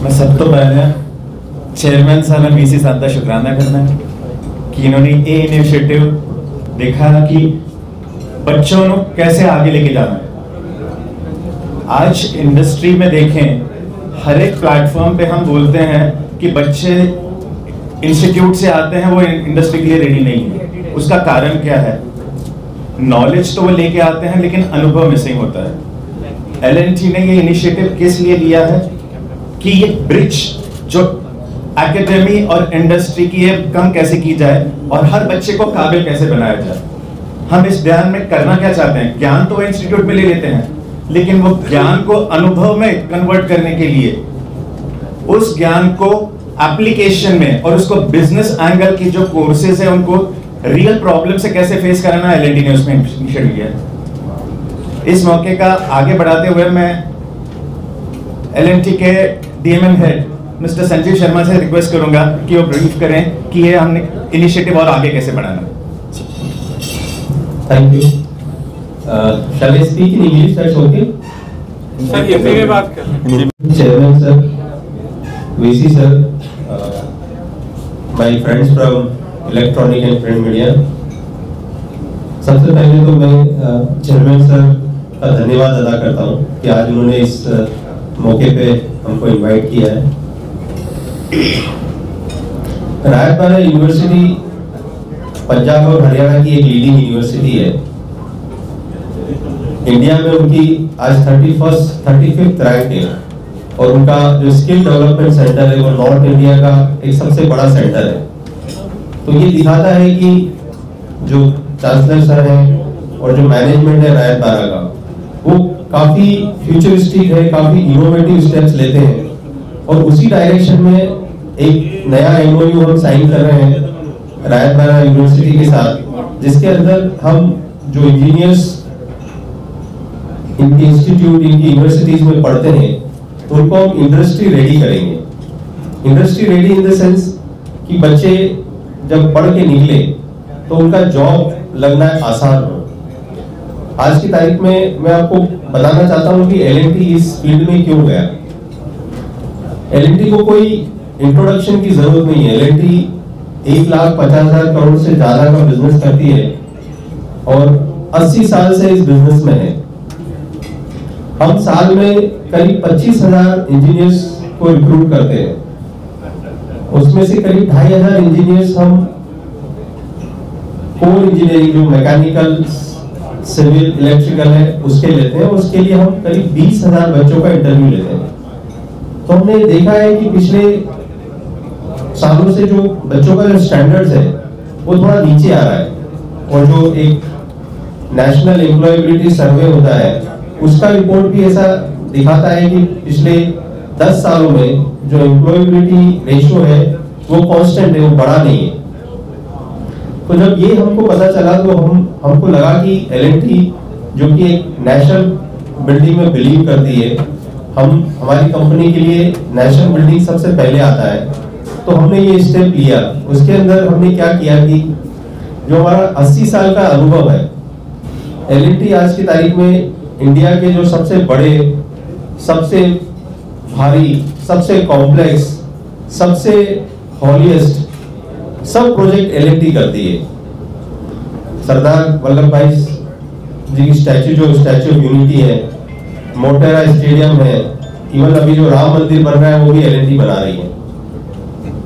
मैं सब तो पहले चेयरमैन साहब वीसी साहब का शुक्राना करना है कि इन्होंने ये इनिशिएटिव देखा कि बच्चों को कैसे आगे लेके जाना है। आज इंडस्ट्री में देखें, हर एक प्लेटफॉर्म पे हम बोलते हैं कि बच्चे इंस्टीट्यूट से आते हैं वो इंडस्ट्री के लिए रेडी नहीं है। उसका कारण क्या है? नॉलेज तो वो लेके आते हैं लेकिन अनुभव मिसिंग होता है। एल&टी ने ये इनिशिएटिव किस लिए लिया है कि ये ब्रिज जो एकेडमी और इंडस्ट्री की है कम कैसे की जाए और हर बच्चे को काबिल कैसे बनाया जाए। हम इस ध्यान में करना क्या चाहते हैं? ज्ञान तो इंस्टीट्यूट में ले लेते हैं लेकिन वो ज्ञान को अनुभव में कन्वर्ट करने के लिए उस ज्ञान को एप्लीकेशन में और उसको बिजनेस एंगल की जो कोर्सेज है उनको रियल प्रॉब्लम से कैसे फेस करना है, एल&टी ने उसमें इनिशिएटिव लिया है। इस मौके का आगे बढ़ाते हुए मैं एल&टी के DMM head mister Sanjeev Sharma से रिक्वेस्ट करूंगा कि वो ब्रीफ करें कि ये हमने इनिशिएटिव और आगे कैसे बढ़ाना है। Thank you. Shall I speak in English? That's okay. Sir, Hindi में बात कर। Chairman sir, VC sir, my friends from electronic and print media. सबसे पहले तो मैं चेयरमैन सर का धन्यवाद अदा करता हूँ कि आज उन्होंने इस मौके पे हमको इनवाइट किया है। रायतबारा यूनिवर्सिटी पंजाब और हरियाणा की एक लीडिंग यूनिवर्सिटी है। इंडिया में उनकी आज 35th रैंक है और उनका जो स्किल डेवलपमेंट सेंटर है वो नॉर्थ इंडिया का एक सबसे बड़ा सेंटर है। तो ये दिखाता है कि जो चांसलर सर है और जो मैनेजमेंट है रायतबारा का वो काफी फ्यूचरिस्टिक है, काफी इनोवेटिव स्टेप्स लेते हैं और उसी डायरेक्शन में एक नया एमओयू हम साइन कर रहे हैं रायतबारा यूनिवर्सिटी के साथ, जिसके अंदर हम जो इंजीनियर्स इनकी इंस्टीट्यूट इनकी यूनिवर्सिटीज में पढ़ते हैं उनको हम इंडस्ट्री रेडी करेंगे। Industry ready in the sense कि बच्चे जब पढ़ के निकले तो उनका जॉब लगना आसान हो। आज की तारीख में मैं आपको बताना चाहता हूं कि एल&टी इस फील्ड में क्यों गया। एल&टी को कोई इंट्रोडक्शन की जरूरत नहीं है। एल&टी 1,50,000 करोड़ से ज्यादा का बिजनेस करती है और 80 साल से इस बिजनेस में है। हम साल में करीब 25,000 इंजीनियर्स को रिक्रूट करते हैं। उसमें से करीब 2,500 इंजीनियर्स हम कोर इंजीनियरिंग जो मैकेनिकल सिविल इलेक्ट्रिकल है उसके लेते हैं। उसके लिए हम करीब 20,000 बच्चों का इंटरव्यू लेते हैं। तो हमने देखा है कि पिछले सालों से जो बच्चों का जो स्टैंडर्ड्स है वो थोड़ा नीचे आ रहा है और जो एक नेशनल एम्प्लॉयबिलिटी सर्वे होता है उसका रिपोर्ट भी ऐसा दिखाता है कि पिछले 10 सालों में जो एम्प्लॉयबिलिटी रेशियो है वो कांस्टेंट है, वो बढ़ा नहीं है। तो जब ये हमको पता चला तो हमको लगा कि एल&टी जो कि एक नेशनल बिल्डिंग में बिलीव करती है, हमारी कंपनी के लिए नेशनल बिल्डिंग सबसे पहले आता है, तो हमने ये स्टेप लिया। उसके अंदर हमने क्या किया कि जो हमारा 80 साल का अनुभव है, एल&टी आज की तारीख में इंडिया के जो सबसे बड़े, सबसे भारी, सबसे कॉम्प्लेक्स, सबसे हॉलीएस्ट सब प्रोजेक्ट एल&टी करती है। सरदार वल्लभ भाई जी की स्टैच्यू जो स्टैच्यू ऑफ यूनिटी है, मोटेरा स्टेडियम है, इवन अभी जो राम मंदिर बन रहा है वो भी एल&टी बना रही है।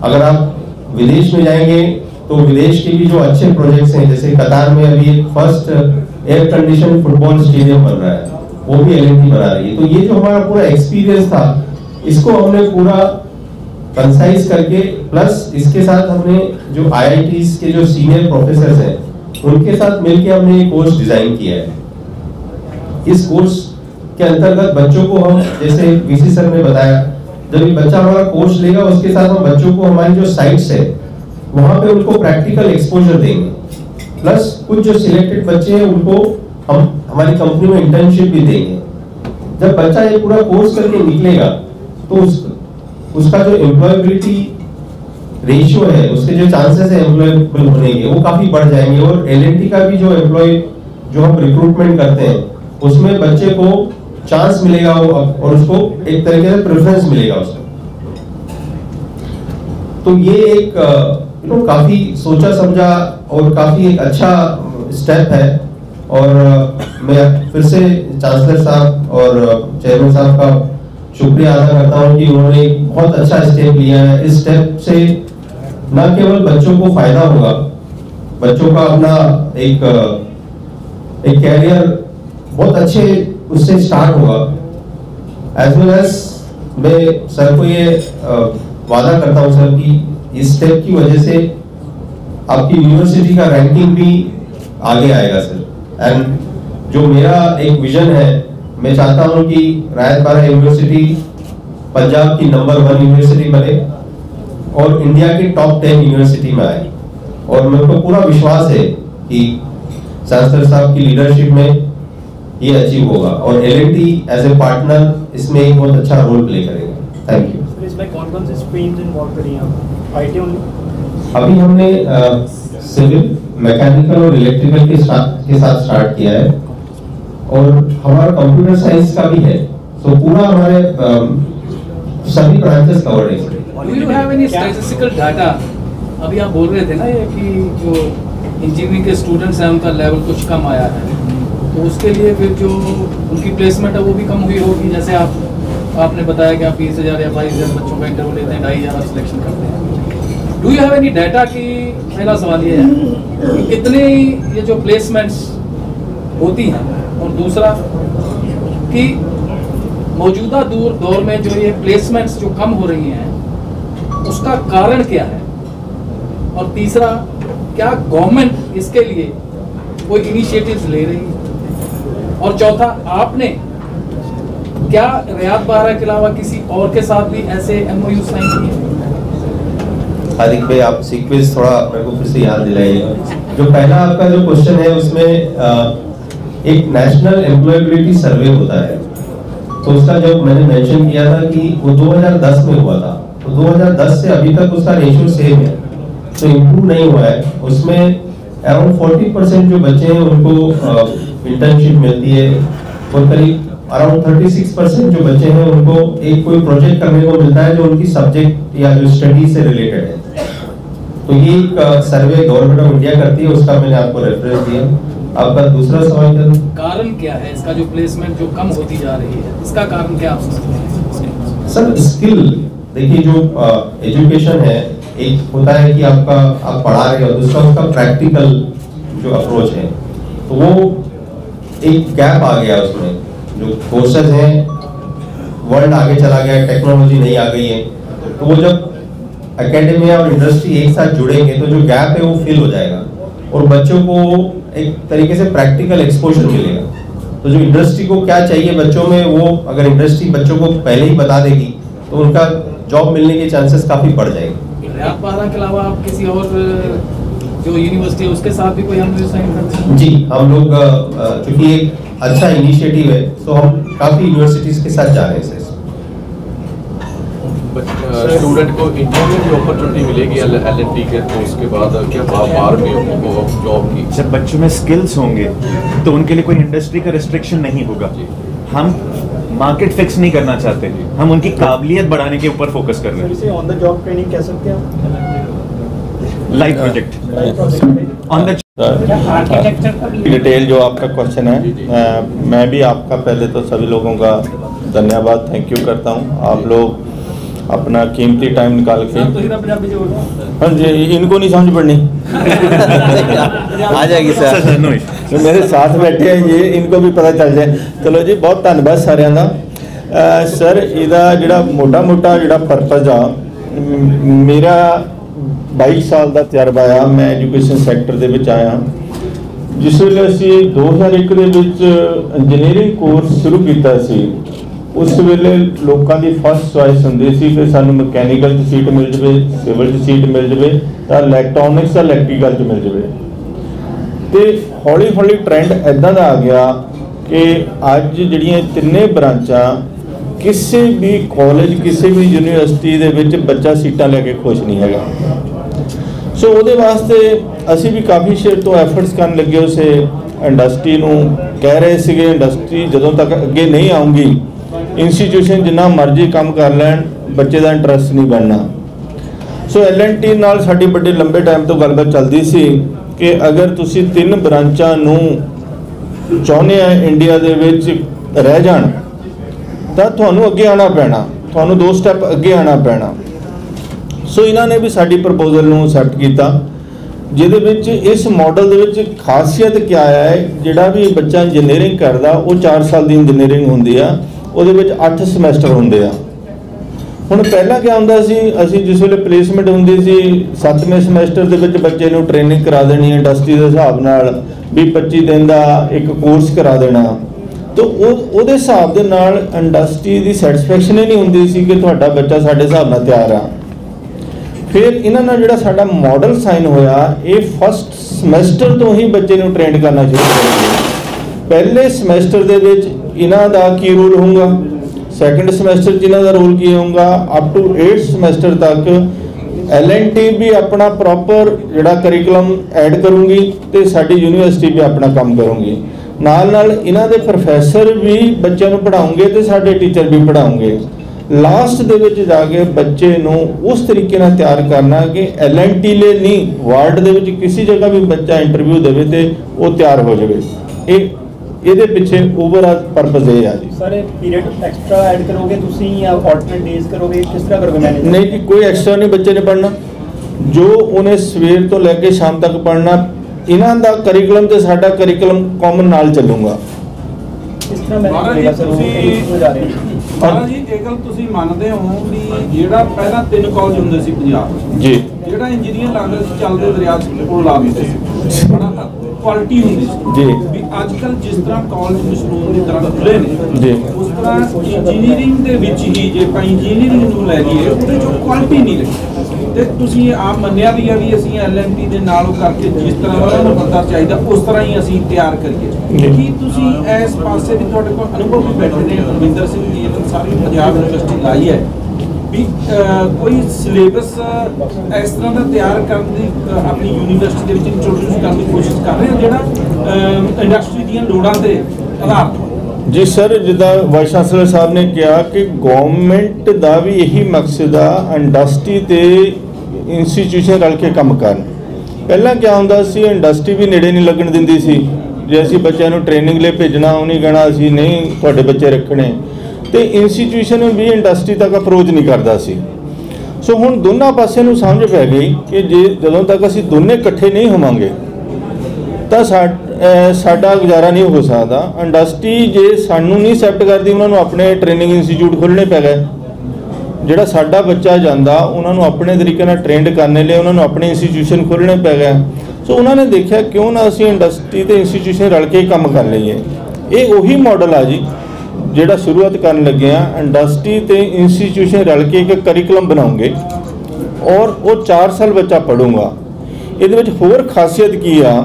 अगर आप विदेश में जाएंगे तो विदेश के भी जो अच्छे प्रोजेक्ट्स हैं, जैसे कतार में अभी एक first air condition football stadium बन रहा है, वो भी एल&टी बना रही है। तो ये जो हमारा पूरा एक्सपीरियंस था इसको हमने पूरा कंसाइज करके, प्लस इसके साथ हमने जो आईआईटीज के जो सीनियर प्रोफेसर हैं उनके साथ मिलकर हमने एक कोर्स डिजाइन किया है। इस कोर्स के अंतर्गत बच्चों को हम, जैसे वीसी सर ने बताया, जब ये बच्चा हमारा कोर्स लेगा उसके साथ हम बच्चों को हमारी जो साइट्स है वहां पे उनको प्रैक्टिकल एक्सपोजर देंगे, प्लस कुछ जो सिलेक्टेड बच्चे हैं उनको हम हमारी कंपनी में इंटर्नशिप भी देंगे। जब बच्चा ये पूरा कोर्स करके निकलेगा तो उसका जो एम्प्लॉयबिलिटी रेशियो है, उसके जो चांसेस है एम्प्लॉयबल होने के वो काफी बढ़ जाएंगे। और एल&टी का भी जो एम्प्लॉय जो हम रिक्रूटमेंट करते हैं उसमें बच्चे को चांस मिलेगा और उसको एक तरीके से प्रेफरेंस मिलेगा उसको। तो ये एक काफी सोचा समझा और काफी एक अच्छा स्टेप है। और मैं फिर से चांसलर साहब और चेयरमैन साहब का शुक्रिया अदा करता हूं कि उन्होंने एक बहुत अच्छा स्टेप लिया है। इस स्टेप से न केवल बच्चों को फायदा होगा, बच्चों का अपना एक कैरियर बहुत अच्छे उससे स्टार्ट होगा, एज वेल एज मैं सर को ये वादा करता हूं सर कि इस स्टेप की वजह से आपकी यूनिवर्सिटी का रैंकिंग भी आगे आएगा सर। एंड जो मेरा एक विजन है, मैं चाहता हूं कि रायत बारा यूनिवर्सिटी पंजाब की नंबर 1 यूनिवर्सिटी बने और इंडिया की टॉप 10 यूनिवर्सिटी में आए। और मेरे को पूरा विश्वास है कि चांसलर साहब की लीडरशिप में ये अचीव होगा और L&T एज ए पार्टनर इसमें एक बहुत अच्छा रोल प्ले करेगा। Thank you. इसमें कौन-कौन से स्ट्रीम्स इन्वॉल्व करी हैं आप? IT only? अभी हमने सिविल, मैकेनिकल और इलेक्ट्रिकल के साथ स्टार्ट किया है और हमारा कंप्यूटर साइंस का भी है। तो पूरा हमारे सभी ब्रांचेस कवर्ड है। Do you have any statistical data? अभी आप बोल रहे थे ना ये कि जो इंजीनियरिंग के स्टूडेंट्स हैं उनका लेवल कुछ कम आया है, तो उसके लिए फिर जो उनकी प्लेसमेंट है वो भी कम हुई होगी। जैसे आपने बताया कि आप 20,000 या 22,000 बच्चों का इंटरव्यू लेते हैं, 2,500 सिलेक्शन करते हैं। Do you have any data की, पहला सवाल ये है कि कितने ये जो प्लेसमेंट्स होती हैं, और दूसरा कि मौजूदा दौर में जो ये प्लेसमेंट्स जो कम हो रही हैं उसका कारण क्या है, और तीसरा क्या गवर्नमेंट इसके लिए कोई इनिशिएटिव्स ले रही है, और चौथा आपने क्या रियात बारा के अलावा किसी और के साथ भी ऐसे MOU साइन किए? हार्दिक भाई, आप सीक्वेंस थोड़ा मेरे को फिर से याद दिलाइएगा। जो पहला आपका जो क्वेश्चन है उसमें एक नेशनल एम्प्लॉयबिलिटी सर्वे होता है, तो उसका जब मैंने मेंशन किया था कि वो 2010 में हुआ था, तो 2010 से अभी तक उसका रेशियो सेम है, तो इम्प्रूव नहीं हुआ है। उसमें अराउंड 40% जो बच्चे हैं उनको इंटर्नशिप मिलती है और करीब अराउंड 36% जो बच्चे हैं उनको एक कोई प्रोजेक्ट करने को मिलता है जो उनकी सब्जेक्ट या जो स्टडी से रिलेटेड है। तो ये एक सर्वे गवर्नमेंट ऑफ इंडिया करती है, उसका मैंने आपको रेफरेंस दिया। आपका दूसरा सवाल क्या था? कारण क्या है इसका जो प्लेसमेंट जो कम होती जा रही है, इसका कारण क्या आप समझते हैं? सर स्किल देखिए, जो एजुकेशन है, एक होता है कि आप पढ़ा रहे हो, दूसरा उसका प्रैक्टिकल जो अप्रोच है, तो वो एक गैप आ गया उसमें। जो कोर्सेज हैं, वर्ल्ड आगे चला गया, टेक्नोलॉजी नहीं आ गई है, तो वो जब एकेडमी और इंडस्ट्री एक साथ जुड़ेंगे तो जो गैप है वो फिल हो जाएगा और बच्चों को एक तरीके से प्रैक्टिकल एक्सपोजर मिलेगा। तो जो इंडस्ट्री को क्या चाहिए बच्चों में, वो अगर इंडस्ट्री बच्चों को पहले ही बता देगी तो उनका जॉब मिलने के चांसेस काफी बढ़ जाएंगे। रियात बारा के अलावा आप किसी और जो यूनिवर्सिटी है उसके साथ भी कोई हम साइन करते हैं? जी, हम लोग क्योंकि एक अच्छा इनिशिएटिव है तो हम काफी यूनिवर्सिटीज के साथ जा रहे हैं। स्टूडेंट को इंडिया में भी अपॉर्चुनिटी मिलेगी L&T के, तो उसके बाद क्या बाहर भी उनको जॉब की? जब बच्चों में स्किल्स होंगे तो उनके लिए कोई इंडस्ट्री का रिस्ट्रिक्शन नहीं होगा। हम मार्केट फिक्स नहीं करना चाहते, हम उनकी काबिलियत बढ़ाने के ऊपर फोकस कर रहे हैं। इसे ऑन द जॉब ट्रेनिंग कह सकते हैं, live project on the detail जो आपका क्वेश्चन है, मैं भी आपका पहले तो सभी लोगों का धन्यवाद, थैंक यू करता हूँ। आप लोग अपना कीमती टाइम निकाल के, हाँ जी, इनको नहीं समझ पड़नी आ जाएगी सर, तो मेरे साथ बैठे हैं ये, इनको भी पता चल जाए। चलो जी, बहुत धन्यवाद साਰਿਆਂ ਦਾ। सर ਇਹਦਾ ਜਿਹੜਾ ਮੋਟਾ ਜਿਹੜਾ ਪਰਪਸ ਆ, ਮੇਰਾ 22 ਸਾਲ ਦਾ ਤਜਰਬਾ ਆ, ਮੈਂ ਐਜੂਕੇਸ਼ਨ ਸੈਕਟਰ ਦੇ ਵਿੱਚ ਆਇਆ। ਜਿਸ ਵੇਲੇ ਅਸੀਂ 2001 ਦੇ ਵਿੱਚ ਇੰਜੀਨੀਅਰਿੰਗ ਕੋਰਸ ਸ਼ੁਰੂ ਕੀਤਾ ਸੀ, उस वेले लोगों की फर्स्ट चॉइस होंदी सी कि सानू मैकेनिकल च सीट मिल जाए, सिविल च सीट मिल जाए, तो इलैक्ट्रॉनिक्स या इलैक्ट्रीकल च मिल जाए। तो हौली हौली ट्रेंड इदां दा आ गया कि अज जिहड़ियां तिन्ने ब्रांचां किसी भी कॉलेज किसी भी यूनिवर्सिटी दे विच बच्चा सीटां लैके खुश नहीं हैगा। सो उहदे वास्ते असीं भी काफ़ी शेर तो एफर्ट्स करन लगे, उस इंडस्ट्री नूं कह रहे सीगे इंडस्ट्री जदों तक अगे नहीं आऊँगी, इंस्टीट्यूशन जिन्ना मर्जी काम कर लैन, बच्चे का इंटरस्ट नहीं बनना। ਸੋ LNT ਨਾਲ ਸਾਡੀ ਬੜੇ ਲੰਬੇ ਟਾਈਮ ਤੋਂ ਗੱਲਬਾਤ ਚੱਲਦੀ ਸੀ ਕਿ ਅਗਰ ਤੁਸੀਂ 3 ਬ੍ਰਾਂਚਾਂ ਨੂੰ ਚਾਹੁੰਦੇ ਆ ਇੰਡੀਆ ਦੇ ਵਿੱਚ ਰਹਿ ਜਾਣ ਤਾਂ ਤੁਹਾਨੂੰ ਅੱਗੇ ਆਉਣਾ ਪੈਣਾ, ਤੁਹਾਨੂੰ 2 ਸਟੈਪ ਅੱਗੇ ਆਉਣਾ ਪੈਣਾ। ਸੋ ਇਹਨਾਂ ਨੇ ਵੀ ਸਾਡੀ ਪ੍ਰਪੋਜ਼ਲ ਨੂੰ ਐਕਸੈਪਟ ਕੀਤਾ, ਜਿਹਦੇ ਵਿੱਚ ਇਸ ਮਾਡਲ ਦੇ ਵਿੱਚ ਖਾਸੀਅਤ ਕਿਆ ਹੈ, ਜਿਹੜਾ ਵੀ ਬੱਚਾ ਇੰਜੀਨੀਅਰਿੰਗ ਕਰਦਾ ਉਹ 4 ਸਾਲ ਦੀ ਇੰਜੀਨੀਅਰਿੰਗ ਹੁੰਦੀ ਆ, ਉਹਦੇ ਵਿੱਚ 8 ਸਮੈਸਟਰ ਹੁੰਦੇ ਆ। ਹੁਣ ਪਹਿਲਾਂ ਕੀ ਹੁੰਦਾ ਸੀ, ਅਸੀਂ ਜਿਸ ਵੇਲੇ ਪਲੇਸਮੈਂਟ ਹੁੰਦੀ ਸੀ 7ਵੇਂ ਸਮੈਸਟਰ ਦੇ ਵਿੱਚ ਬੱਚੇ ਨੂੰ ਟ੍ਰੇਨਿੰਗ ਕਰਾ ਦੇਣੀ ਇੰਡਸਟਰੀ ਦੇ ਹਿਸਾਬ ਨਾਲ, 20-25 ਦਿਨ ਦਾ ਇੱਕ ਕੋਰਸ ਕਰਾ ਦੇਣਾ। ਤਾਂ ਉਹਦੇ ਹਿਸਾਬ ਦੇ ਨਾਲ ਇੰਡਸਟਰੀ ਦੀ ਸੈਟੀਸਫੈਕਸ਼ਨ ਹੀ ਨਹੀਂ ਹੁੰਦੀ ਸੀ ਕਿ ਤੁਹਾਡਾ ਬੱਚਾ ਸਾਡੇ ਹਿਸਾਬ ਨਾਲ ਤਿਆਰ ਆ। ਫਿਰ ਇਹਨਾਂ ਨਾਲ ਜਿਹੜਾ ਸਾਡਾ ਮਾਡਲ ਸਾਈਨ ਹੋਇਆ, ਇਹ ਫਸਟ ਸਮੈਸਟਰ ਤੋਂ ਹੀ ਬੱਚੇ ਨੂੰ ਟ੍ਰੇਨ ਕਰਨਾ ਸ਼ੁਰੂ ਕਰਨਗੇ। ਪਹਿਲੇ ਸਮੈਸਟਰ ਦੇ ਵਿੱਚ ਇਹਨਾਂ ਦਾ ਕੀ ਰੋਲ ਹੋਊਗਾ, ਸੈਕੰਡ ਸਮੈਸਟਰ 'ਚ ਇਹਨਾਂ ਦਾ ਰੋਲ ਕੀ ਹੋਊਗਾ, ਅਪ ਟੂ 8th ਸਮੈਸਟਰ ਤੱਕ LNT ਵੀ ਆਪਣਾ ਪ੍ਰੋਪਰ ਜਿਹੜਾ ਕਰਿਕੂਲਮ ਐਡ ਕਰੂੰਗੀ ਤੇ ਸਾਡੀ ਯੂਨੀਵਰਸਿਟੀ ਵੀ ਆਪਣਾ ਕੰਮ ਕਰੂੰਗੀ। ਨਾਲ ਨਾਲ ਇਹਨਾਂ ਦੇ ਪ੍ਰੋਫੈਸਰ ਵੀ ਬੱਚਿਆਂ ਨੂੰ ਪੜ੍ਹਾਉਂਗੇ ਤੇ ਸਾਡੇ ਟੀਚਰ ਵੀ ਪੜ੍ਹਾਉਂਗੇ। ਲਾਸਟ ਦੇ ਵਿੱਚ ਜਾ ਕੇ ਬੱਚੇ ਨੂੰ ਉਸ ਤਰੀਕੇ ਨਾਲ ਤਿਆਰ ਕਰਨਾ ਕਿ LNT ਲਈ ਨਹੀਂ, ਵਰਲਡ ਦੇ ਵਿੱਚ ਕਿਸੇ ਜਗ੍ਹਾ ਵੀ ਬੱਚਾ ਇੰਟਰਵਿਊ ਦੇਵੇ ਤੇ ਉਹ ਤਿਆਰ ਹੋ ਜਾਵੇ। ਇਹਦੇ ਪਿੱਛੇ ਓਵਰਆਲ ਪਰਪਸ ਇਹ ਆ ਜੀ। ਸਰ ਪੀਰੀਅਡ ਐਕਸਟਰਾ ਐਡ ਕਰੋਗੇ ਤੁਸੀਂ ਜਾਂ ਆਲਟਰਨੇਟ ਡੇਜ਼ ਕਰੋਗੇ, ਕਿਸ ਤਰ੍ਹਾਂ ਕਰੋਗੇ ਮੈਨੇਜ? ਨਹੀਂ ਜੀ, ਕੋਈ ਐਕਸਟਰਾ ਨਹੀਂ ਬੱਚੇ ਨੇ ਪੜ੍ਹਨਾ, ਜੋ ਉਹਨੇ ਸਵੇਰ ਤੋਂ ਲੈ ਕੇ ਸ਼ਾਮ ਤੱਕ ਪੜ੍ਹਨਾ। ਇਹਨਾਂ ਦਾ ਕਰਿਕੂਲਮ ਤੇ ਸਾਡਾ ਕਰਿਕੂਲਮ ਕਾਮਨ ਨਾਲ ਚੱਲੂਗਾ। ਇਸ ਤਰ੍ਹਾਂ ਮੈਨੇਜ ਕਰੇਗਾ ਸਰ ਉਹ ਜਾ ਰਹੇ ਹਾਂ ਜੀ। ਇਹ ਗੱਲ ਤੁਸੀਂ ਮੰਨਦੇ ਹੋ ਵੀ ਜਿਹੜਾ ਪਹਿਲਾਂ 3 ਕਾਲਜ ਹੁੰਦੇ ਸੀ ਪੰਜਾਬ 'ਚ ਜੀ, ਜਿਹੜਾ ਇੰਜੀਨੀਅਰ ਲੱਗਦਾ ਸੀ ਚੱਲਦੇ ਦਰਿਆ 'ਚ ਕੋਲ ਲਾ ਦਿੰਦੇ ਸੀ, ਬੜਾ ਕੁਆਲਿਟੀ ਹੁੰਦੀ ਸੀ ਜੀ। ਵੀ ਅੱਜ ਕੱਲ ਜਿਸ ਤਰ੍ਹਾਂ ਕਾਲਜ ਮਸ਼ਰੂਮ ਦੀ ਤਰ੍ਹਾਂ ਖੁੱਲੇ ਨੇ ਜੀ, ਉਸ ਤਰ੍ਹਾਂ ਇੰਜੀਨੀਅਰਿੰਗ ਦੇ ਵਿੱਚ ਹੀ ਜੇ ਆਪਾਂ ਇੰਜੀਨੀਅਰਿੰਗ ਨੂੰ ਲੈ ਲਈਏ ਉਹਦੇ 'ਚੋਂ ਕੁਆਲਿਟੀ ਨਹੀਂ ਰਹੀ। ਤੇ ਤੁਸੀਂ ਆਪ ਮੰਨਿਆ ਵੀ ਆ ਵੀ ਅਸੀਂ LNT ਦੇ ਨਾਲ ਕਰਕੇ ਜਿਸ ਤਰ੍ਹਾਂ ਉਹਨਾਂ ਨੂੰ ਬੰਦਾ ਚਾਹੀਦਾ ਉਸ ਤਰ੍ਹਾਂ ਹੀ ਅਸੀਂ ਤਿਆਰ ਕਰੀਏ। ਕੀ ਤੁਸੀਂ ਇਸ ਪਾਸੇ ਵੀ ਤੁਹਾਡੇ ਕੋਲ ਅਨੁਭਵ ਵੀ ਬੈਠੇ ਨੇ, ਰਵਿੰਦਰ ਸਿੰਘ ਜੀ ਨੇ ਸਾਰੀ ਪੰਜਾਬ ਯੂਨੀਵਰਸਿਟੀ ਲਾਈ ਹੈ ਵੀ ਕੋਈ ਸਿਲੇਬਸ ਇਸ ਤਰ੍ਹਾਂ ਦਾ ਤਿਆਰ ਕਰਨ ਦੀ ਆਪਣੀ ਯੂਨੀਵਰਸਿਟੀ ਦੇ ਵਿੱਚ ਇੰਟਰੋਡਿਊਸ ਕਰਨ ਦੀ ਕੋਸ਼ਿਸ਼ ਕਰ ਰਹੇ ਹੋ ਜਿਹੜਾ ਇੰਡਸਟਰੀ ਦੀਆਂ ਲੋੜਾਂ ਤੇ ਆਧਾਰਿਤ? ਜੀ ਸਰ, ਜਿੱਦਾਂ ਵਾਈਸ ਚਾਂਸਲਰ ਸਾਹਿਬ ਨੇ ਕਿਹਾ ਕਿ ਗਵਰਨਮੈਂਟ ਦਾ ਵੀ ਇਹੀ ਮਕਸਦ ਆ ਇੰਡਸਟਰੀ ਤੇ ਇੰਸਟੀਚਿਊਸ਼ਨ ਰਲ ਕੇ ਕੰਮ ਕਰਨ। ਪਹਿਲਾਂ ਕੀ ਹੁੰਦਾ ਸੀ, ਇੰਡਸਟਰੀ ਵੀ ਨੇੜੇ ਨਹੀਂ ਲੱਗਣ ਦਿੰਦੀ ਸੀ। ਜੇ ਅਸੀਂ ਬੱਚਿਆਂ ਨੂੰ ਟ੍ਰੇਨਿੰਗ ਲਈ ਭੇਜਣਾ, ਉਹ ਨਹੀਂ ਕਹਿਣਾ ਅਸੀਂ ਨਹੀਂ ਤੁਹਾਡੇ ਬੱਚੇ ਰੱਖਣੇ, ਤੇ ਇੰਸਟੀਚਿਊਸ਼ਨ ਵੀ ਇੰਡਸਟਰੀ ਤੱਕ ਅਪਰੋਚ ਨਹੀਂ ਕਰਦਾ ਸੀ। ਸੋ ਹੁਣ ਦੋਨਾਂ ਪਾਸਿਆਂ ਨੂੰ ਸਮਝ ਪੈ ਗਈ ਕਿ ਜਦੋਂ ਤੱਕ ਅਸੀਂ ਦੋਨੇ ਇਕੱਠੇ ਨਹੀਂ ਹੋਵਾਂਗੇ ਤਾਂ ਸਾਡਾ ਗੁਜ਼ਾਰਾ ਨਹੀਂ ਹੋ ਸਕਦਾ। ਇੰਡਸਟਰੀ ਜੇ ਸਾਨੂੰ ਨਹੀਂ ਐਕਸੈਪਟ ਕਰਦੀ, ਉਹਨਾਂ ਨੂੰ ਆਪਣੇ ਟ੍ਰੇਨਿੰਗ ਇੰਸਟੀਚਿਊਟ ਖੋਲ੍ਹਣੇ ਪੈ ਗਏ। ਜਿਹੜਾ ਸਾਡਾ ਬੱਚਾ ਜਾਂਦਾ ਉਹਨਾਂ ਨੂੰ ਆਪਣੇ ਤਰੀਕੇ ਨਾਲ ਟ੍ਰੇਨਡ ਕਰਨ ਲਈ ਉਹਨਾਂ ਨੂੰ ਆਪਣੇ ਇੰਸਟੀਚਿਊਸ਼ਨ ਖੋਲ੍ਹਣੇ ਪੈ ਗਏ। ਸੋ ਉਹਨਾਂ ਨੇ ਦੇਖਿਆ ਕਿਉਂ ਨਾ ਅਸੀਂ ਇੰਡਸਟਰੀ ਤੇ ਇੰਸਟੀਚਿਊਸ਼ਨ ਰਲ ਕੇ ਕੰਮ ਕਰ ਲਈਏ। ਇਹ ਉਹੀ ਮਾਡਲ ਆ ਜੀ ਜਿਹੜਾ ਸ਼ੁਰੂਆਤ ਕਰਨ ਲੱਗੇ ਆ। ਇੰਡਸਟਰੀ ਤੇ ਇੰਸਟੀਚਿਊਸ਼ਨ ਰਲ ਕੇ ਇੱਕ ਕਰਿਕੂਲਮ ਬਣਾਉਂਗੇ ਔਰ ਉਹ 4 ਸਾਲ ਬੱਚਾ ਪੜ੍ਹੂਗਾ। ਇਹਦੇ ਵਿੱਚ ਹੋਰ ਖਾਸੀਅਤ ਕੀ ਆ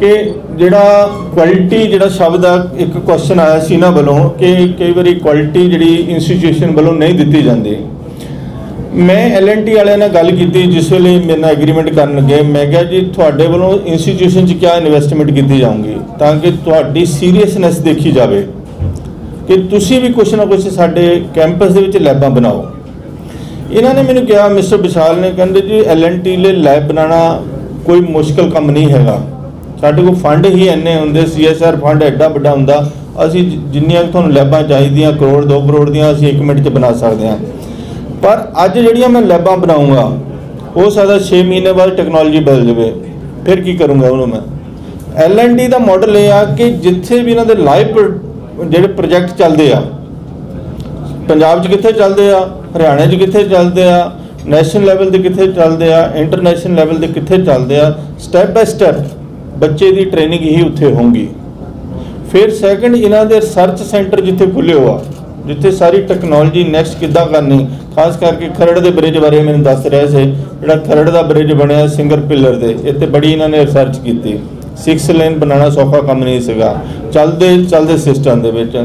ਕਿ ਜਿਹੜਾ ਕੁਆਲਿਟੀ ਜਿਹੜਾ ਸ਼ਬਦ ਆ, ਇੱਕ ਕੁਐਸਚਨ ਆਇਆ ਸੀ ਇਹਨਾਂ ਵੱਲੋਂ ਕਿ ਕਈ ਵਾਰੀ ਕੁਆਲਿਟੀ ਜਿਹੜੀ ਇੰਸਟੀਚਿਊਸ਼ਨ ਵੱਲੋਂ ਨਹੀਂ ਦਿੱਤੀ ਜਾਂਦੀ। ਮੈਂ LNT ਵਾਲਿਆਂ ਨਾਲ ਗੱਲ ਕੀਤੀ ਜਿਸ ਵੇਲੇ ਮੇਰੇ ਨਾਲ ਐਗਰੀਮੈਂਟ ਕਰਨ ਲੱਗੇ। ਮੈਂ ਕਿਹਾ ਜੀ ਤੁਹਾਡੇ ਵੱਲੋਂ ਇੰਸਟੀਚਿਊਸ਼ਨ 'ਚ ਕਿਆ ਇਨਵੈਸਟਮੈਂਟ ਕੀਤੀ ਜਾਊਗੀ ਤਾਂ ਕਿ ਤੁਹਾਡੀ ਸੀਰੀਅਸਨੈਸ ਦੇਖੀ ਜਾਵੇ ਕਿ ਤੁਸੀਂ ਵੀ ਕੁਛ ਨਾ ਕੁਛ ਸਾਡੇ ਕੈਂਪਸ ਦੇ ਵਿੱਚ ਲੈਬਾਂ ਬਣਾਓ। ਇਹਨਾਂ ਨੇ ਮੈਨੂੰ ਕਿਹਾ, ਮਿਸਟਰ ਵਿਸ਼ਾਲ ਨੇ, ਕਹਿੰਦੇ ਜੀ LNT ਲਈ ਲੈਬ ਬਣਾਉਣਾ ਕੋਈ ਮੁਸ਼ਕਲ ਕੰਮ ਨਹੀਂ ਹੈਗਾ, ਸਾਡੇ ਕੋਲ ਫੰਡ ਹੀ ਇੰਨੇ ਹੁੰਦੇ, CSR ਫੰਡ ਐਡਾ ਵੱਡਾ ਹੁੰਦਾ, ਅਸੀਂ ਜਿੰਨੀਆਂ ਤੁਹਾਨੂੰ ਲੈਬਾਂ ਚਾਹੀਦੀਆਂ ਕਰੋੜ 2 ਕਰੋੜ ਦੀਆਂ ਅਸੀਂ 1 ਮਿੰਟ 'ਚ ਬਣਾ ਸਕਦੇ ਹਾਂ। ਪਰ ਅੱਜ ਜਿਹੜੀਆਂ ਮੈਂ ਲੈਬਾਂ ਬਣਾਉਂਗਾ ਹੋ ਸਕਦਾ 6 ਮਹੀਨੇ ਬਾਅਦ ਟੈਕਨੋਲੋਜੀ ਬਦਲ ਜਾਵੇ, ਫਿਰ ਕੀ ਕਰੂੰਗਾ ਉਹਨੂੰ ਮੈਂ। LNT ਦਾ ਮਾਡਲ ਇਹ ਆ ਕਿ ਜਿੱਥੇ ਵੀ ਇਹਨਾਂ ਦੇ ਲਾਈਵ ਜਿਹੜੇ ਪ੍ਰੋਜੈਕਟ ਚੱਲਦੇ ਆ, ਪੰਜਾਬ 'ਚ ਕਿੱਥੇ ਚੱਲਦੇ ਆ, ਹਰਿਆਣੇ 'ਚ ਕਿੱਥੇ ਚੱਲਦੇ ਆ, ਨੈਸ਼ਨਲ ਲੈਵਲ ਦੇ ਕਿੱਥੇ ਚੱਲਦੇ ਆ, ਇੰਟਰਨੈਸ਼ਨਲ ਲੈਵਲ ਦੇ ਕਿੱਥੇ ਚੱਲਦੇ ਆ, ਸਟੈਪ ਬਾय ਸਟੈਪ ਬੱਚੇ ਦੀ ਟ੍ਰੇਨਿੰਗ ਹੀ ਉੱਥੇ ਹੋਊਗੀ। ਫਿਰ ਸੈਕੰਡ ਇਹਨਾਂ ਦੇ ਰਿਸਰਚ ਸੈਂਟਰ ਜਿੱਥੇ ਖੁੱਲ੍ਹੇ ਹੋ ਆ, ਜਿੱਥੇ ਸਾਰੀ ਟੈਕਨੋਲੋਜੀ ਨੈਕਸਟ ਕਿੱਦਾਂ ਕਰਨੀ, ਖਾਸ ਕਰਕੇ ਖਰੜ ਦੇ ਬ੍ਰਿਜ ਬਾਰੇ ਮੈਨੂੰ ਦੱਸ ਰਹੇ ਸੀ। ਜਿਹੜਾ ਖਰੜ ਦਾ ਬ੍ਰਿਜ ਬਣਿਆ ਸਿੰਗਲ ਪਿਲਰ ਦੇ, ਇੱਥੇ ਬੜੀ ਇਹਨਾਂ ਨੇ ਰਿਸਰਚ ਕੀਤੀ। 6 ਲੇਨ ਬਣਾਉਣਾ ਸੌਖਾ ਕੰਮ ਨਹੀਂ ਸੀਗਾ ਚੱਲਦੇ ਸਿਸਟਮ ਦੇ ਵਿੱਚ।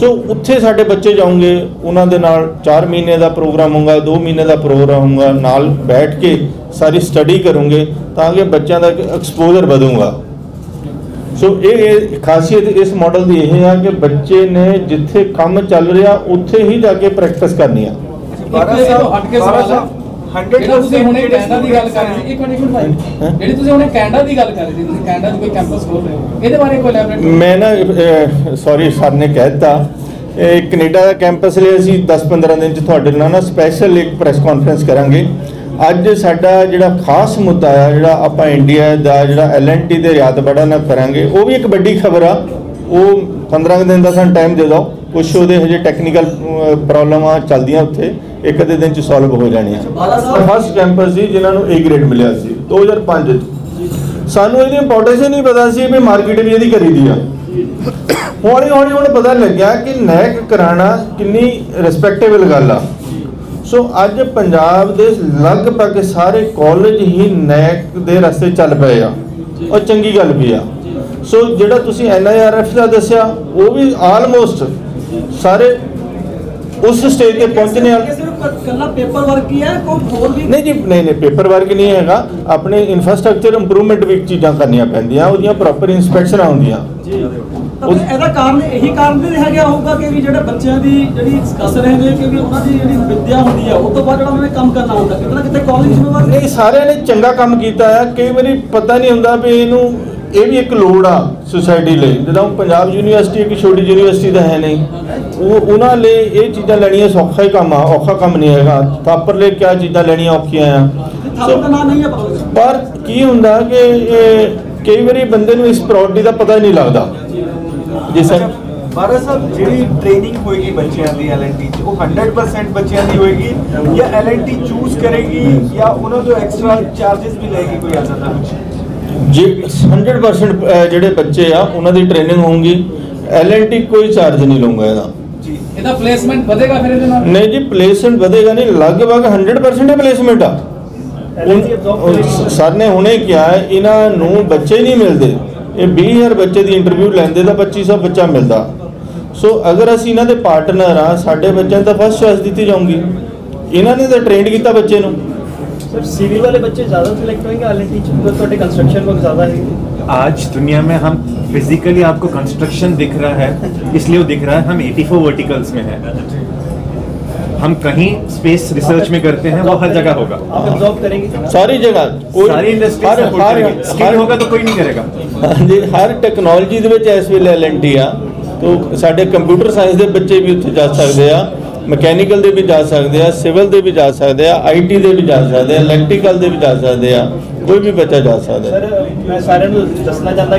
ਸੋ ਉੱਥੇ ਸਾਡੇ ਬੱਚੇ ਜਾਉਂਗੇ, ਉਹਨਾਂ ਦੇ ਨਾਲ 4 ਮਹੀਨੇ ਦਾ ਪ੍ਰੋਗਰਾਮ ਹੋਊਗਾ, 2 ਮਹੀਨੇ ਦਾ ਪ੍ਰੋਗਰਾਮ ਹੋਊਗਾ, ਨਾਲ ਬੈਠ ਕੇ ਸਾਰੀ ਸਟੱਡੀ ਕਰੂੰਗੇ ਤਾਂ ਕਿ ਬੱਚਿਆਂ ਦਾ ਐਕਸਪੋਜ਼ਰ ਵਧੂਗਾ। ਸੋ ਇਹ ਖਾਸੀਅਤ ਇਸ ਮਾਡਲ ਦੀ ਇਹ ਆ ਕਿ ਬੱਚੇ ਨੇ ਜਿੱਥੇ ਕੰਮ ਚੱਲ ਰਿਹਾ ਉੱਥੇ ਹੀ ਜਾ ਕੇ ਪ੍ਰੈਕਟਿਸ ਕਰਨੀ ਆ। ਜਿਹੜਾ ਤੁਸੀਂ ਹੁਣੇ ਕੈਨੇਡਾ ਦੀ ਗੱਲ ਕਰ ਰਹੇ ਸੀ, ਇੱਕ ਮਿੰਟ ਭਾਈ, ਜਿਹੜੀ ਤੁਸੀਂ ਹੁਣੇ ਕੈਨੇਡਾ ਦੀ ਗੱਲ ਕਰ ਰਹੇ ਸੀ, ਤੁਸੀਂ ਕੈਨੇਡਾ 'ਚ ਕੋਈ ਕੈਂਪਸ ਖੋਲ ਰਹੇ ਹੋ, ਇਹਦੇ ਬਾਰੇ ਕੋਈ ਲੈਬੋਰੇਟਰੀ? ਮੈਂ ਨਾ ਸੌਰੀ ਸਰ ਨੇ ਕਹਿ ਦਿੱਤਾ, ਕੈਨੇਡਾ ਦਾ ਕੈਂਪਸ ਲਈ ਅਸੀਂ 10-15 ਦਿਨ 'ਚ ਤੁਹਾਡੇ ਨਾਲ ਨਾ ਸਪੈਸ਼ਲ ਇੱਕ ਪ੍ਰੈਸ ਕਾਨਫਰੰਸ ਕਰਾਂਗੇ। ਅੱਜ ਸਾਡਾ ਜਿਹੜਾ ਖਾਸ ਮੁੱਦਾ ਆ, ਜਿਹੜਾ ਆਪਾਂ ਇੰਡੀਆ ਦਾ ਜਿਹੜਾ LNT ਦੇ ਰਿਆਤ ਬਾੜਾ ਨਾਲ ਕਰਾਂਗੇ, ਉਹ ਵੀ ਇੱਕ ਵੱਡੀ ਖਬਰ ਆ। ਉਹ 15 ਦਿਨ ਦਾ ਸਾਨੂੰ ਟਾਈਮ ਦੇ ਦਿਓ, ਕੁਛ ਉਹਦੇ ਹਜੇ ਟੈਕਨੀਕਲ ਪ੍ਰੋਬਲਮਾਂ ਚੱਲਦੀਆਂ ਉੱਥੇ, ਇੱਕ ਅੱਧੇ ਦਿਨ 'ਚ ਸੋਲਵ ਹੋ ਜਾਣੀਆਂ। ਫਸਟ ਕੈਂਪਸ ਸੀ ਜਿਨ੍ਹਾਂ ਨੂੰ A ਗ੍ਰੇਡ ਮਿਲਿਆ ਸੀ 2005 'ਚ। ਸਾਨੂੰ ਇਹਦੀ ਇੰਪੋਰਟੈਂਸ ਹੀ ਨਹੀਂ ਪਤਾ ਸੀ ਵੀ ਮਾਰਕੀਟ ਵੀ ਇਹਦੀ ਕਰੀਦੀ ਆ। ਹੌਲੀ ਹੌਲੀ ਹੁਣ ਪਤਾ ਲੱਗਿਆ ਕਿ ਨੈਕ ਕਰਾਉਣਾ ਕਿੰਨੀ ਰਿਸਪੈਕਟੇਬਲ ਗੱਲ ਆ। ਸੋ ਅੱਜ ਪੰਜਾਬ ਦੇ ਲਗਭਗ ਸਾਰੇ ਕਾਲਜ ਹੀ ਨੈਕ ਦੇ ਰਸਤੇ ਚੱਲ ਪਏ ਆ, ਔਰ ਚੰਗੀ ਗੱਲ ਵੀ ਆ। ਸੋ ਜਿਹੜਾ ਤੁਸੀਂ NIRF ਦਾ ਦੱਸਿਆ, ਉਹ ਵੀ ਆਲਮੋਸਟ ਸਾਰੇ ਉਸ ਸਟੇਜ ਤੇ ਪਹੁੰਚਣੇ ਆ। ਕੱਲਾ ਪੇਪਰ ਵਰਕ ਹੀ ਹੈ, ਕੋਈ ਹੋਰ ਵੀ ਨਹੀਂ ਜੀ, ਨਹੀਂ ਪੇਪਰ ਵਰਕ ਨਹੀਂ ਹੈਗਾ। ਆਪਣੇ ਇਨਫਰਾਸਟ੍ਰਕਚਰ ਇੰਪਰੂਵਮੈਂਟ ਵੀ ਚੀਜ਼ਾਂ ਕਰਨੀਆਂ ਪੈਂਦੀਆਂ, ਉਹਦੀਆਂ ਪ੍ਰੋਪਰ ਇਨਸਪੈਕਸ਼ਨਾਂ ਹੁੰਦੀਆਂ। ਇਹਦਾ ਕਾਰਨ ਇਹੀ ਕਾਰਨ ਵੀ ਰਿਹਾ ਗਿਆ ਹੋਊਗਾ ਕਿ ਵੀ ਜਿਹੜੇ ਬੱਚਿਆਂ ਦੀ ਜਿਹੜੀ ਦੱਸ ਰਹੇ ਨੇ ਕਿ ਵੀ ਉਹਨਾਂ ਦੀ ਜਿਹੜੀ ਵਿੱਦਿਆ ਹੁੰਦੀ ਆ, ਉਸ ਤੋਂ ਬਾਅਦ ਜਿਹੜਾ ਉਹਨਾਂ ਨੇ ਕੰਮ ਕਰਨਾ ਹੁੰਦਾ, ਕਿਤੇ ਨਾ ਕਿਤੇ ਕਾਲਜ ਜ਼ਿੰਮੇਵਾਰ ਨਹੀਂ, ਸਾਰਿਆਂ ਨੇ ਚੰਗਾ ਕੰਮ ਕੀਤਾ ਆ। ਕਈ ਵਾਰੀ ਪਤਾ ਨਹੀਂ ਹੁੰਦਾ ਵੀ ਇਹਨੂੰ, ਇਹ ਵੀ ਇੱਕ ਲੋੜ ਆ ਸੁਸਾਇਟੀ ਲਈ। ਜਦੋਂ ਪੰਜਾਬ ਯੂਨੀਵਰਸਿਟੀ ਇੱਕ ਛੋਟੀ ਯੂਨੀਵਰਸਿਟੀ ਤਾਂ ਹੈ ਨਹੀਂ, ਉਹਨਾਂ ਲਈ ਇਹ ਚੀਜ਼ਾਂ ਲੈਣੀਆਂ ਸੌਖਾ ਹੀ ਕੰਮ ਆ, ਔਖਾ ਕੰਮ ਨਹੀਂ ਹੈਗਾ। ਥਾਪਰ ਲਈ ਕਿਆ ਚੀਜ਼ਾਂ ਲੈਣੀਆਂ ਔਖੀਆਂ ਆ। ਪਰ ਕੀ ਹੁੰਦਾ ਕਿ ਕਈ ਵਾਰੀ ਬੰਦੇ ਨੂੰ ਇਸ ਪ੍ਰਾਇੋਰਟੀ ਦਾ ਪਤਾ ਹੀ ਨਹੀਂ ਲੱਗਦਾ। ਜੀ ਸਰ, ਬਾਰਾ ਸਾਹਿਬ, ਜਿਹੜੀ ਟ੍ਰੇਨਿੰਗ ਹੋਏਗੀ ਬੱਚਿਆਂ ਦੀ LNT 'ਚ, ਉਹ 100% ਬੱਚਿਆਂ ਦੀ ਹੋਏਗੀ ਜਾਂ LNT ਚੂਜ਼ ਕਰੇਗੀ ਜਾਂ ਉਹਨਾਂ ਤੋਂ ਐਕਸਟਰਾ ਚਾਰजेस ਵੀ ਲਏਗੀ ਕੋਈ ਐਸਾ ਤਾਂ ਕੁਝ? ਜੀ 100% ਜਿਹੜੇ ਬੱਚੇ ਆ ਉਹਨਾਂ ਦੀ ਟ੍ਰੇਨਿੰਗ ਹੋਊਗੀ। LNT ਕੋਈ ਚਾਰਜ ਨਹੀਂ ਲਊਗਾ ਇਹਦਾ। ਜੀ, ਇਹਦਾ ਪਲੇਸਮੈਂਟ ਵਧੇਗਾ ਫਿਰ ਇਹਦੇ ਨਾਲ? ਨਹੀਂ ਜੀ, ਪਲੇਸਮੈਂਟ ਵਧੇਗਾ ਨਹੀਂ, ਲਗਭਗ 100% ਪਲੇਸਮੈਂਟ ਆ। ਸਰ ਨੇ ਹੁਣੇ ਕਿਹਾ ਇਹਨਾਂ ਨੂੰ ਬੱਚੇ ਨਹੀਂ ਮਿਲਦੇ। ਇਹ 20,000 ਬੱਚੇ ਦੀ ਇੰਟਰਵਿਊ ਲੈਂਦੇ ਤਾਂ 2500 ਬੱਚਾ ਮਿਲਦਾ। ਸੋ ਅਗਰ ਅਸੀਂ ਇਹਨਾਂ ਦੇ ਪਾਰਟਨਰ ਆ, ਸਾਡੇ ਬੱਚਿਆਂ ਨੂੰ ਤਾਂ ਫਸਟ ਚੋਇਸ ਦਿੱਤੀ ਜਾਊਗੀ। ਇਹਨਾਂ ਨੇ ਤਾਂ ਟ੍ਰੇਨਡ ਕੀਤਾ ਬੱਚੇ ਨੂੰ। सर सिविल वाले बच्चे ज़्यादा सिलेक्ट होंगे LNT तो कंस्ट्रक्शन वर्क ज़्यादा है। आज दुनिया में हम फिजिकली आपको कंस्ट्रक्शन दिख रहा है, इसलिए वो दिख रहा है। हम 84 वर्टिकल्स में हैं। हम कहीं स्पेस रिसर्च में करते हैं, वो हर जगह होगा। आप एब्जॉर्ब करेंगे सारी जगह, सारी इंडस्ट्री सपोर्ट करेगी। स्किल होगा तो कोई नहीं करेगा। हाँ जी, हर टैक्नोलॉजी ਦੇ ਵਿੱਚ ਇਸ ਵੇਲੇ LNT ਆ। तो ਸਾਡੇ ਕੰਪਿਊਟਰ ਸਾਇੰਸ ਦੇ ਬੱਚੇ ਵੀ ਉੱਥੇ ਜਾ ਸਕਦੇ ਆ, ਮਕੈਨੀਕਲ ਦੇ ਵੀ ਜਾ ਸਕਦੇ ਆ, ਸਿਵਲ ਦੇ ਵੀ ਜਾ ਸਕਦੇ ਆ, IT ਦੇ ਵੀ ਜਾ ਸਕਦੇ ਆ, ਇਲੈਕਟ੍ਰੀਕਲ ਦੇ ਵੀ ਜਾ ਸਕਦੇ ਆ, ਕੋਈ ਵੀ ਬੱਚਾ ਜਾ ਸਕਦਾ। सर मैं सारे ਨੂੰ ਦੱਸਣਾ ਚਾਹੁੰਦਾ